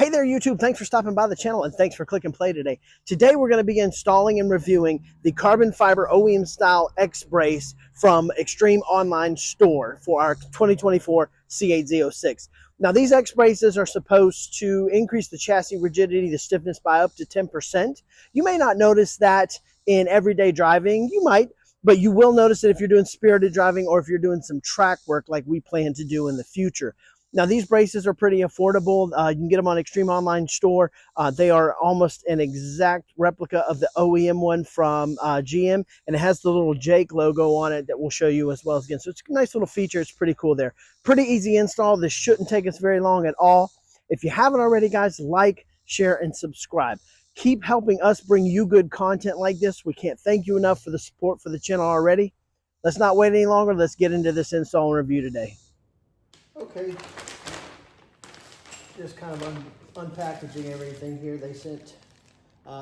Hey there, YouTube. Thanks for stopping by the channel and thanks for clicking play today. Today, we're going to be installing and reviewing the carbon fiber OEM style X brace from Extreme Online Store for our 2024 C8 Z06. Now, these X braces are supposed to increase the chassis rigidity, the stiffness by up to 10%. You may not notice that in everyday driving. You might, but you will notice it if you're doing spirited driving or if you're doing some track work like we plan to do in the future. Now, these braces are pretty affordable. You can get them on Extreme Online Store. They are almost an exact replica of the OEM one from GM, and it has the little Jake logo on it that we'll show you as well as again. So it's a nice little feature. It's pretty cool there. Pretty easy install. This shouldn't take us very long at all. If you haven't already, guys, like, share, and subscribe. Keep helping us bring you good content like this. We can't thank you enough for the support for the channel already. Let's not wait any longer. Let's get into this install and review today. Okay, just kind of unpackaging everything here. They sent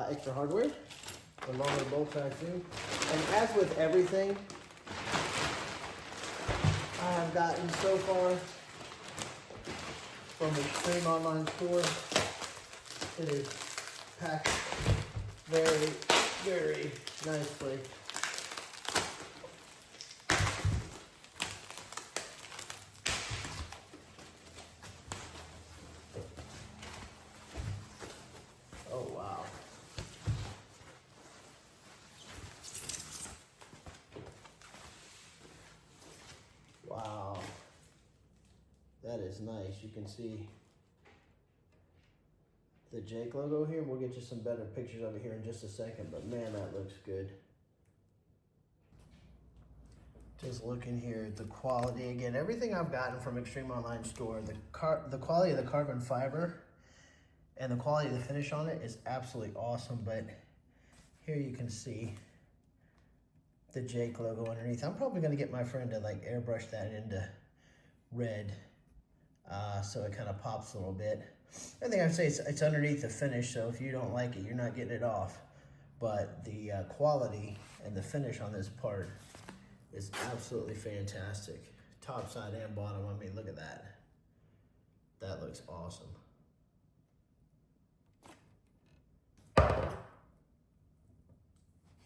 extra hardware, along with bolts, I assume. And as with everything I have gotten so far from the Extreme Online Store, it is packed very, very nicely. Oh, wow. Wow. That is nice. You can see the Jake logo here. We'll get you some better pictures of it here in just a second, but man, that looks good. Just looking here at the quality again. Everything I've gotten from Extreme Online Store, the quality of the carbon fiber and the quality of the finish on it is absolutely awesome, but here you can see the Jake logo underneath. I'm probably gonna get my friend to like airbrush that into red so it kind of pops a little bit. I think I'd say it's underneath the finish, so if you don't like it, you're not getting it off. But the quality and the finish on this part is absolutely fantastic. Top side and bottom, I mean, look at that. That looks awesome.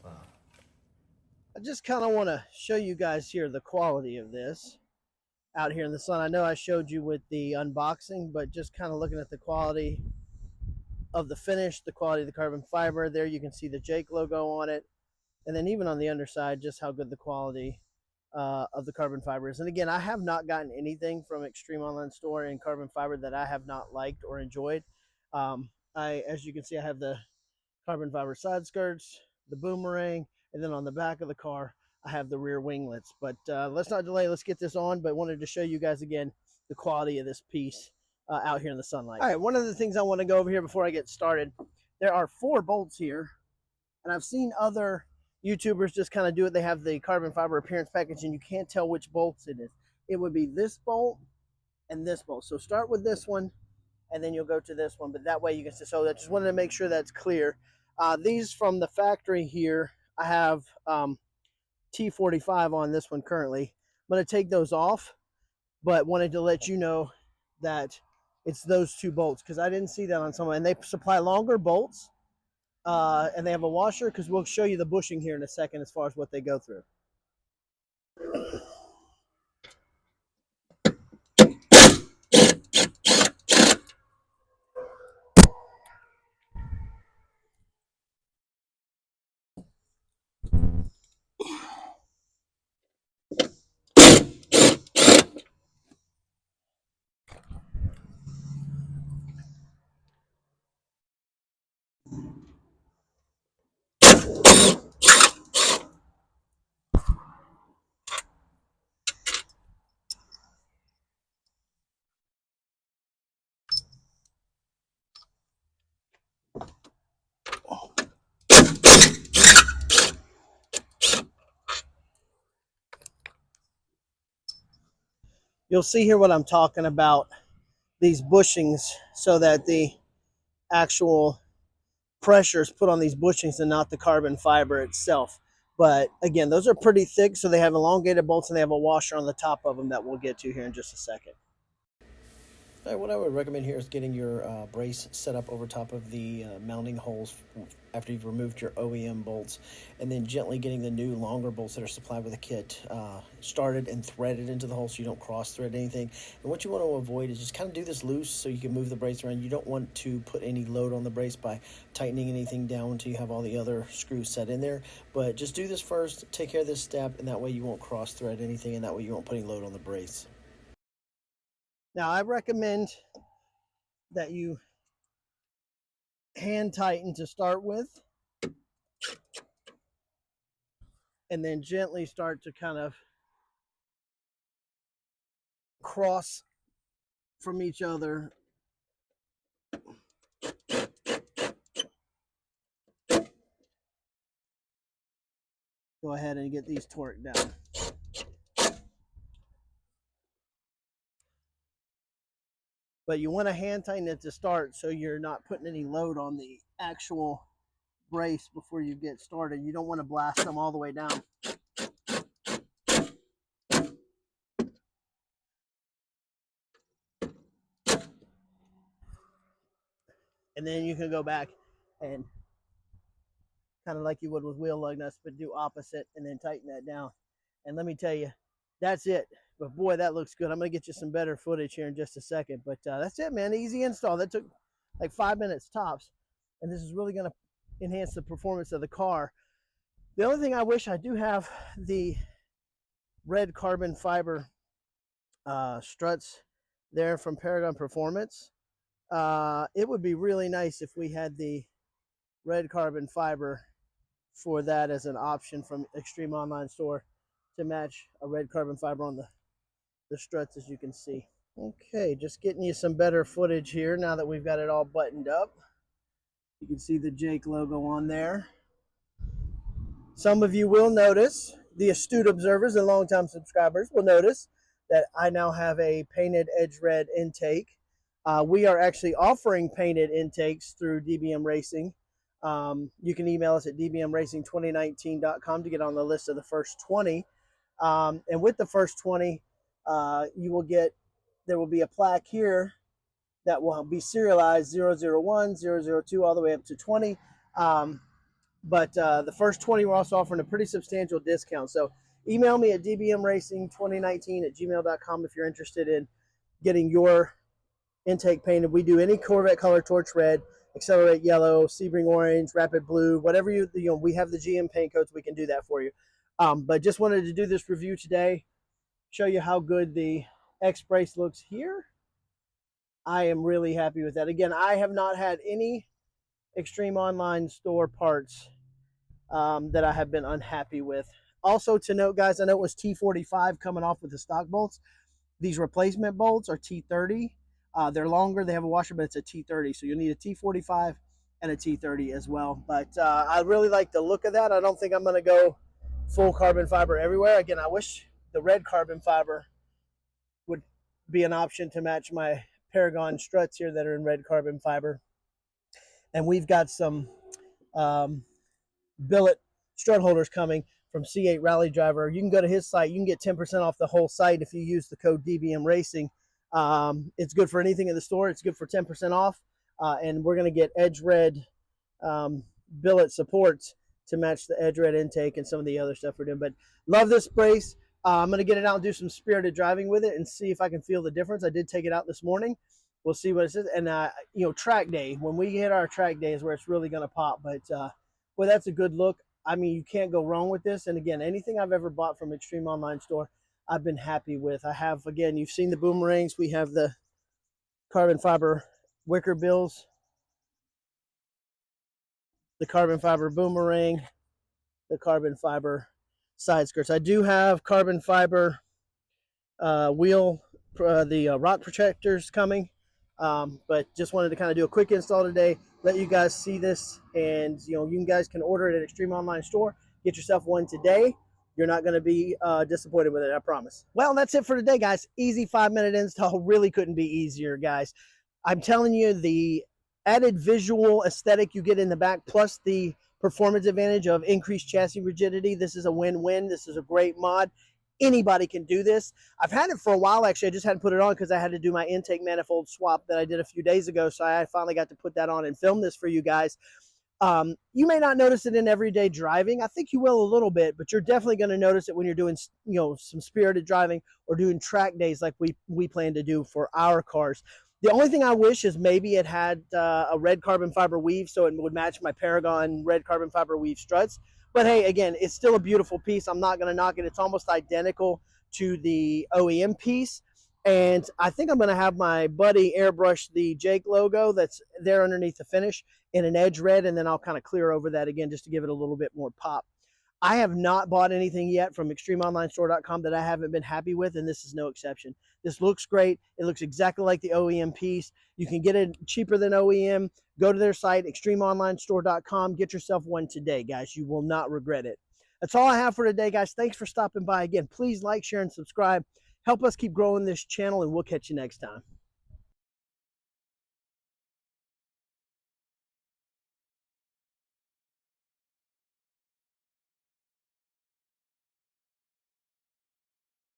Wow. I just kind of want to show you guys here the quality of this out here in the sun. I know I showed you with the unboxing, but just kind of looking at the quality of the finish, the quality of the carbon fiber. There you can see the Jake logo on it. And then even on the underside, just how good the quality of the carbon fiber is. And again, I have not gotten anything from Extreme Online Store in carbon fiber that I have not liked or enjoyed. As you can see, I have the carbon fiber side skirts, the boomerang, and then on the back of the car, I have the rear winglets. But let's not delay. Let's get this on. But wanted to show you guys again the quality of this piece out here in the sunlight. All right, one of the things I want to go over here before I get started, there are 4 bolts here, and I've seen other YouTubers just kind of do it. They have the carbon fiber appearance package, and you can't tell which bolts it is. It would be this bolt and this bolt. So start with this one, and then you'll go to this one. But that way you can see. So I just wanted to make sure that's clear. These from the factory here, I have T45 on this one currently. I'm going to take those off, but wanted to let you know that it's those 2 bolts because I didn't see that on someone. And they supply longer bolts, and they have a washer because we'll show you the bushing here in a second as far as what they go through. You'll see here what I'm talking about, these bushings, so that the actual pressure is put on these bushings and not the carbon fiber itself. But again, those are pretty thick, so they have elongated bolts and they have a washer on the top of them that we'll get to here in just a second. What I would recommend here is getting your brace set up over top of the mounting holes after you've removed your OEM bolts, and then gently getting the new longer bolts that are supplied with the kit started and threaded into the hole so you don't cross thread anything. And what you want to avoid is just kind of do this loose so you can move the brace around. You don't want to put any load on the brace by tightening anything down until you have all the other screws set in there. But just do this first, take care of this step, and that way you won't cross thread anything, and that way you won't put any load on the brace. Now, I recommend that you hand tighten to start with, and then gently start to kind of cross from each other. Go ahead and get these torqued down. But you want to hand tighten it to start so you're not putting any load on the actual brace before you get started. You don't want to blast them all the way down. And then you can go back and kind of like you would with wheel lug nuts, but do opposite and then tighten that down. And let me tell you, that's it. But boy, that looks good. I'm going to get you some better footage here in just a second. But that's it, man. Easy install. That took like 5 minutes tops. And this is really going to enhance the performance of the car. The only thing I wish, I do have the red carbon fiber struts there from Paragon Performance. It would be really nice if we had the red carbon fiber for that as an option from Extreme Online Store to match a red carbon fiber on the struts, as you can see. Okay, just getting you some better footage here now that we've got it all buttoned up. You can see the Jake logo on there. Some of you will notice, the astute observers and longtime subscribers will notice that I now have a painted edge red intake. We are actually offering painted intakes through DBM Racing. You can email us at dbmracing2019.com to get on the list of the first 20. And with the first 20, you will get, there will be a plaque here that will be serialized 001, 002, all the way up to 20. But the first 20, we're also offering a pretty substantial discount. So email me at dbmracing2019@gmail.com if you're interested in getting your intake painted. We do any Corvette color: torch red, accelerate yellow, Sebring orange, rapid blue, whatever you know, we have the GM paint codes, we can do that for you. But just wanted to do this review today, show you how good the X brace looks here. I am really happy with that. Again, I have not had any Extreme Online Store parts that I have been unhappy with. Also to note, guys, I know it was T45 coming off with the stock bolts. These replacement bolts are T30. They're longer, they have a washer, but it's a T30. So you'll need a T45 and a T30 as well. But I really like the look of that. I don't think I'm going to go full carbon fiber everywhere. Again, I wish the red carbon fiber would be an option to match my Paragon struts here that are in red carbon fiber. And we've got some billet strut holders coming from C8 Rally Driver. You can go to his site. You can get 10% off the whole site if you use the code DBM Racing. It's good for anything in the store. It's good for 10% off. And we're going to get edge red billet supports to match the edge red intake and some of the other stuff we're doing. But love this brace. I'm going to get it out and do some spirited driving with it and see if I can feel the difference. I did take it out this morning. We'll see what it says. And, you know, track day, when we hit our track day is where it's really going to pop. But, boy, that's a good look. I mean, you can't go wrong with this. And, again, anything I've ever bought from Extreme Online Store, I've been happy with. I have, again, you've seen the boomerangs. We have the carbon fiber wicker bills, the carbon fiber boomerang, the carbon fiber side skirts. I do have carbon fiber wheel, the rock protectors coming, but just wanted to kind of do a quick install today, let you guys see this, and you know, you guys can order it at Extreme Online Store. Get yourself one today. You're not going to be disappointed with it, I promise. Well, that's it for today, guys. Easy 5-minute install. Really couldn't be easier, guys. I'm telling you, the added visual aesthetic you get in the back, plus the performance advantage of increased chassis rigidity, this is a win-win. This is a great mod. Anybody can do this. I've had it for a while, actually. I just hadn't put it on because I had to do my intake manifold swap that I did a few days ago. So I finally got to put that on and film this for you guys. You may not notice it in everyday driving. I think you will a little bit, but you're definitely going to notice it when you're doing, some spirited driving or doing track days like we plan to do for our cars. The only thing I wish is maybe it had a red carbon fiber weave so it would match my Paragon red carbon fiber weave struts. But hey, again, it's still a beautiful piece. I'm not going to knock it. It's almost identical to the OEM piece. And I think I'm going to have my buddy airbrush the Jake logo that's there underneath the finish in an edge red, and then I'll kind of clear over that again just to give it a little bit more pop. I have not bought anything yet from extremeonlinestore.com that I haven't been happy with, and this is no exception. This looks great. It looks exactly like the OEM piece. You can get it cheaper than OEM. Go to their site, extremeonlinestore.com. Get yourself one today, guys. You will not regret it. That's all I have for today, guys. Thanks for stopping by. Again, please like, share, and subscribe. Help us keep growing this channel, and we'll catch you next time.